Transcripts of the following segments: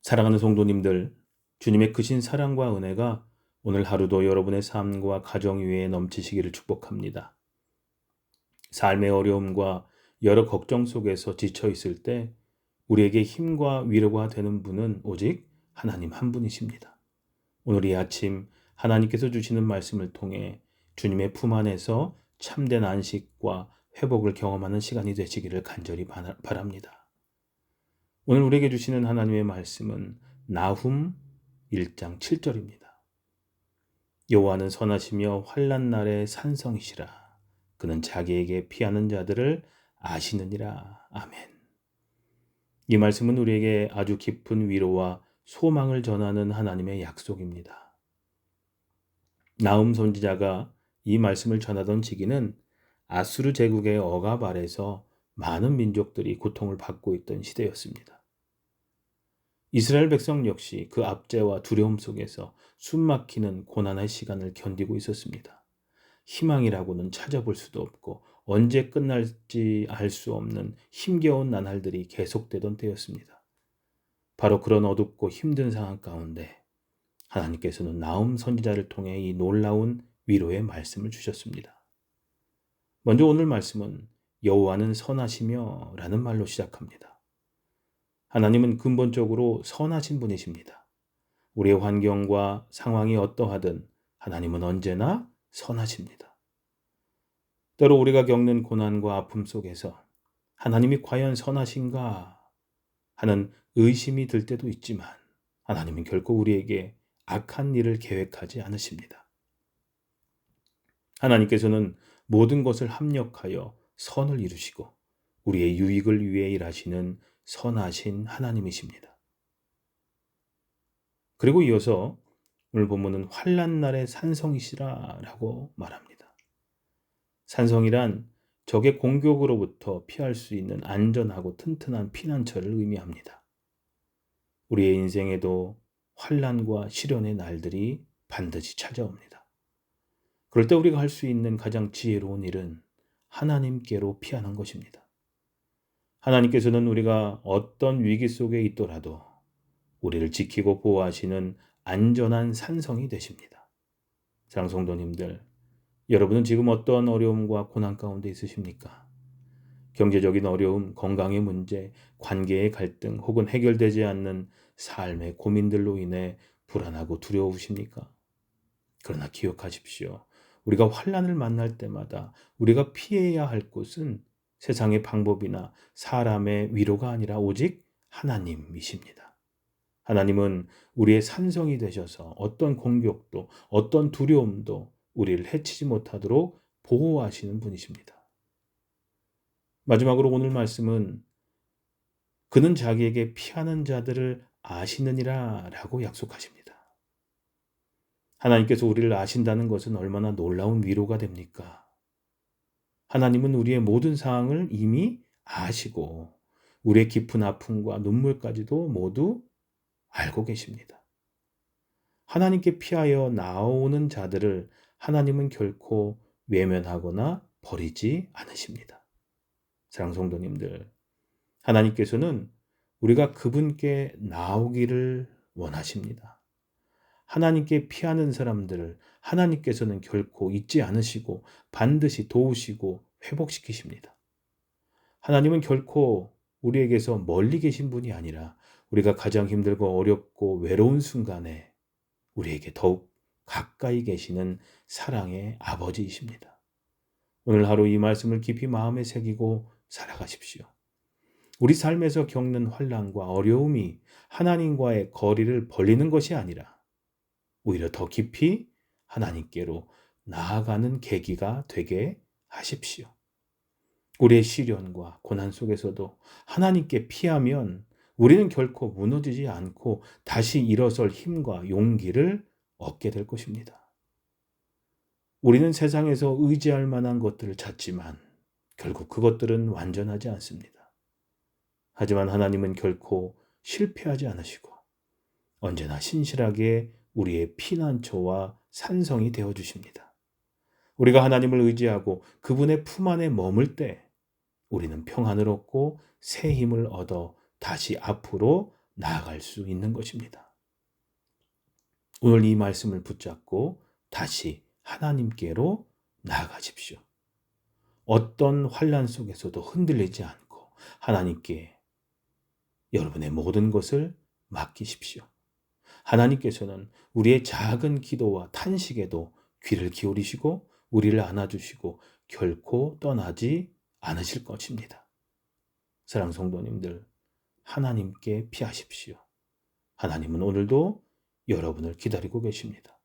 사랑하는 성도님들, 주님의 크신 사랑과 은혜가 오늘 하루도 여러분의 삶과 가정 위에 넘치시기를 축복합니다. 삶의 어려움과 여러 걱정 속에서 지쳐 있을 때 우리에게 힘과 위로가 되는 분은 오직 하나님 한 분이십니다. 오늘 이 아침 하나님께서 주시는 말씀을 통해 주님의 품 안에서 참된 안식과 회복을 경험하는 시간이 되시기를 간절히 바랍니다. 오늘 우리에게 주시는 하나님의 말씀은 나훔 1장 7절입니다. 여호와는 선하시며 환난 날의 산성이시라. 그는 자기에게 피하는 자들을 아시느니라. 아멘. 이 말씀은 우리에게 아주 깊은 위로와 소망을 전하는 하나님의 약속입니다. 나훔 선지자가 이 말씀을 전하던 시기는 아수르 제국의 억압 아래서 많은 민족들이 고통을 받고 있던 시대였습니다. 이스라엘 백성 역시 그 압제와 두려움 속에서 숨막히는 고난의 시간을 견디고 있었습니다. 희망이라고는 찾아볼 수도 없고 언제 끝날지 알 수 없는 힘겨운 나날들이 계속되던 때였습니다. 바로 그런 어둡고 힘든 상황 가운데 하나님께서는 나훔 선지자를 통해 이 놀라운 위로의 말씀을 주셨습니다. 먼저 오늘 말씀은 여호와는 선하시며 라는 말로 시작합니다. 하나님은 근본적으로 선하신 분이십니다. 우리의 환경과 상황이 어떠하든 하나님은 언제나 선하십니다. 때로 우리가 겪는 고난과 아픔 속에서 하나님이 과연 선하신가 하는 의심이 들 때도 있지만 하나님은 결코 우리에게 악한 일을 계획하지 않으십니다. 하나님께서는 모든 것을 합력하여 선을 이루시고 우리의 유익을 위해 일하시는 선하신 하나님이십니다. 그리고 이어서 오늘 본문은 환난 날의 산성이시라 라고 말합니다. 산성이란 적의 공격으로부터 피할 수 있는 안전하고 튼튼한 피난처를 의미합니다. 우리의 인생에도 환난과 시련의 날들이 반드시 찾아옵니다. 그럴 때 우리가 할 수 있는 가장 지혜로운 일은 하나님께로 피하는 것입니다. 하나님께서는 우리가 어떤 위기 속에 있더라도 우리를 지키고 보호하시는 안전한 산성이 되십니다. 사랑하는 성도님들, 여러분은 지금 어떤 어려움과 고난 가운데 있으십니까? 경제적인 어려움, 건강의 문제, 관계의 갈등 혹은 해결되지 않는 삶의 고민들로 인해 불안하고 두려우십니까? 그러나 기억하십시오. 우리가 환난을 만날 때마다 우리가 피해야 할 곳은 세상의 방법이나 사람의 위로가 아니라 오직 하나님이십니다. 하나님은 우리의 산성이 되셔서 어떤 공격도 어떤 두려움도 우리를 해치지 못하도록 보호하시는 분이십니다. 마지막으로 오늘 말씀은 그는 자기에게 피하는 자들을 아시느니라 라고 약속하십니다. 하나님께서 우리를 아신다는 것은 얼마나 놀라운 위로가 됩니까? 하나님은 우리의 모든 상황을 이미 아시고 우리의 깊은 아픔과 눈물까지도 모두 알고 계십니다. 하나님께 피하여 나오는 자들을 하나님은 결코 외면하거나 버리지 않으십니다. 사랑하는 성도님들, 하나님께서는 우리가 그분께 나오기를 원하십니다. 하나님께 피하는 사람들을 하나님께서는 결코 잊지 않으시고 반드시 도우시고 회복시키십니다. 하나님은 결코 우리에게서 멀리 계신 분이 아니라 우리가 가장 힘들고 어렵고 외로운 순간에 우리에게 더욱 가까이 계시는 사랑의 아버지이십니다. 오늘 하루 이 말씀을 깊이 마음에 새기고 살아가십시오. 우리 삶에서 겪는 환난과 어려움이 하나님과의 거리를 벌리는 것이 아니라 오히려 더 깊이 하나님께로 나아가는 계기가 되게 하십시오. 우리의 시련과 고난 속에서도 하나님께 피하면 우리는 결코 무너지지 않고 다시 일어설 힘과 용기를 얻게 될 것입니다. 우리는 세상에서 의지할 만한 것들을 찾지만 결국 그것들은 완전하지 않습니다. 하지만 하나님은 결코 실패하지 않으시고 언제나 신실하게 우리의 피난처와 산성이 되어주십니다. 우리가 하나님을 의지하고 그분의 품 안에 머물 때 우리는 평안을 얻고 새 힘을 얻어 다시 앞으로 나아갈 수 있는 것입니다. 오늘 이 말씀을 붙잡고 다시 하나님께로 나아가십시오. 어떤 환난 속에서도 흔들리지 않고 하나님께 여러분의 모든 것을 맡기십시오. 하나님께서는 우리의 작은 기도와 탄식에도 귀를 기울이시고 우리를 안아주시고 결코 떠나지 않으실 것입니다. 사랑 성도님들, 하나님께 피하십시오. 하나님은 오늘도 여러분을 기다리고 계십니다.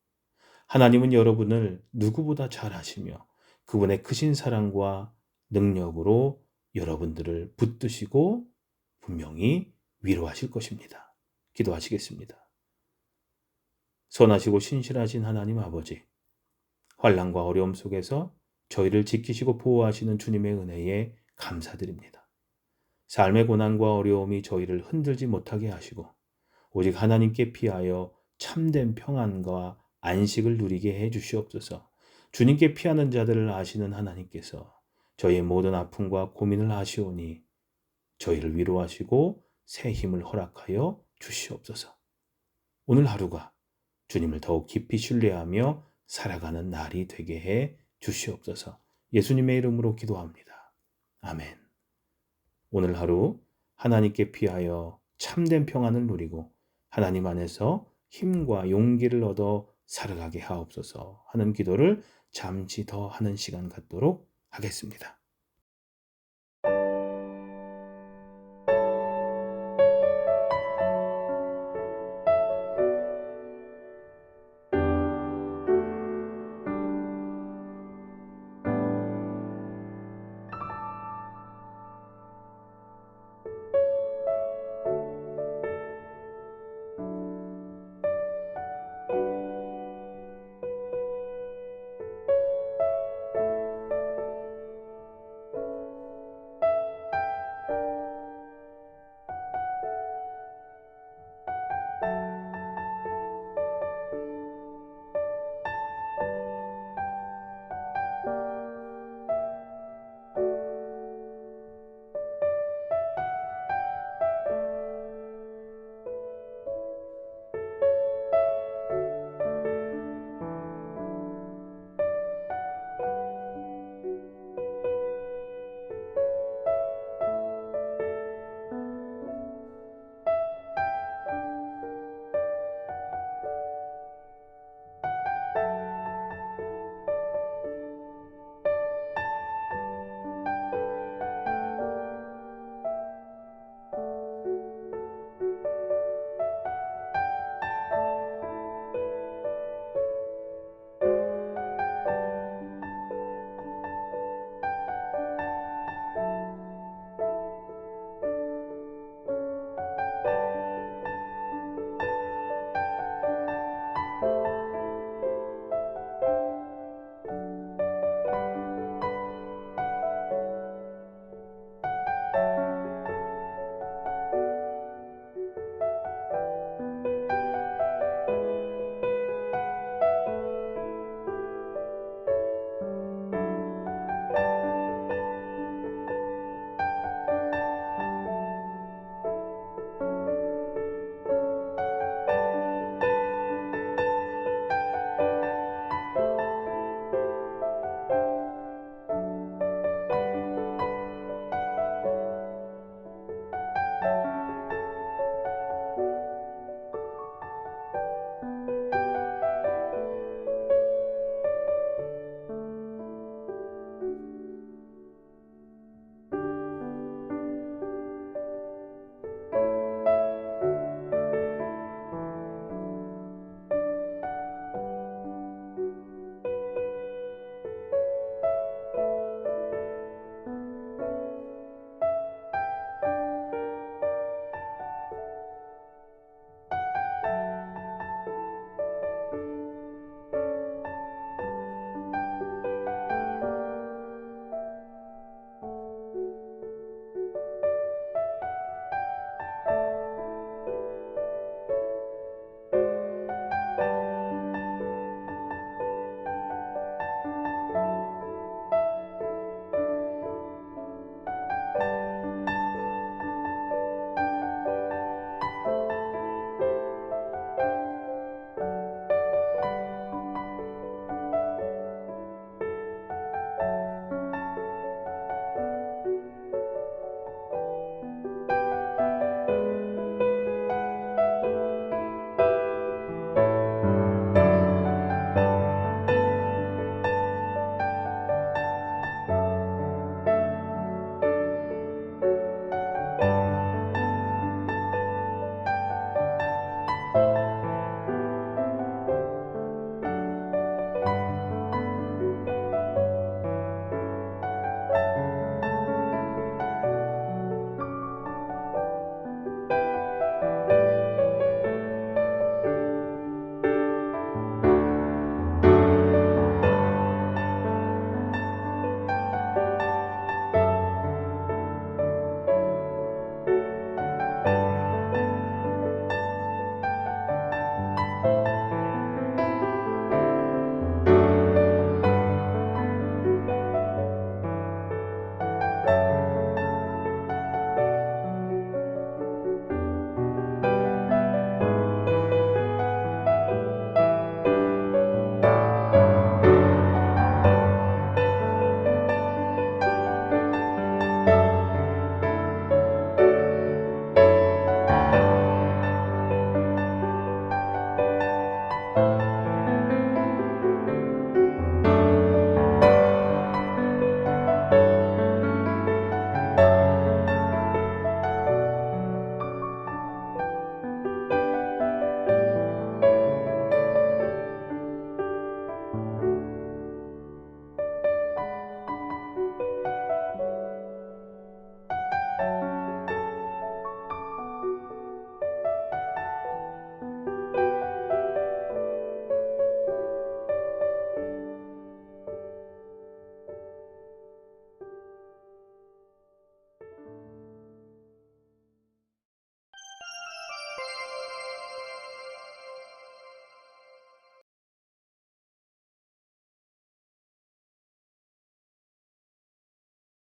하나님은 여러분을 누구보다 잘 아시며 그분의 크신 사랑과 능력으로 여러분들을 붙드시고 분명히 위로하실 것입니다. 기도하시겠습니다. 선하시고 신실하신 하나님 아버지, 환난과 어려움 속에서 저희를 지키시고 보호하시는 주님의 은혜에 감사드립니다. 삶의 고난과 어려움이 저희를 흔들지 못하게 하시고 오직 하나님께 피하여 참된 평안과 안식을 누리게 해 주시옵소서. 주님께 피하는 자들을 아시는 하나님께서 저희의 모든 아픔과 고민을 아시오니 저희를 위로하시고 새 힘을 허락하여 주시옵소서. 오늘 하루가 주님을 더욱 깊이 신뢰하며 살아가는 날이 되게 해 주시옵소서. 예수님의 이름으로 기도합니다. 아멘. 오늘 하루 하나님께 피하여 참된 평안을 누리고 하나님 안에서 힘과 용기를 얻어 살아가게 하옵소서 하는 기도를 잠시 더 하는 시간 갖도록 하겠습니다.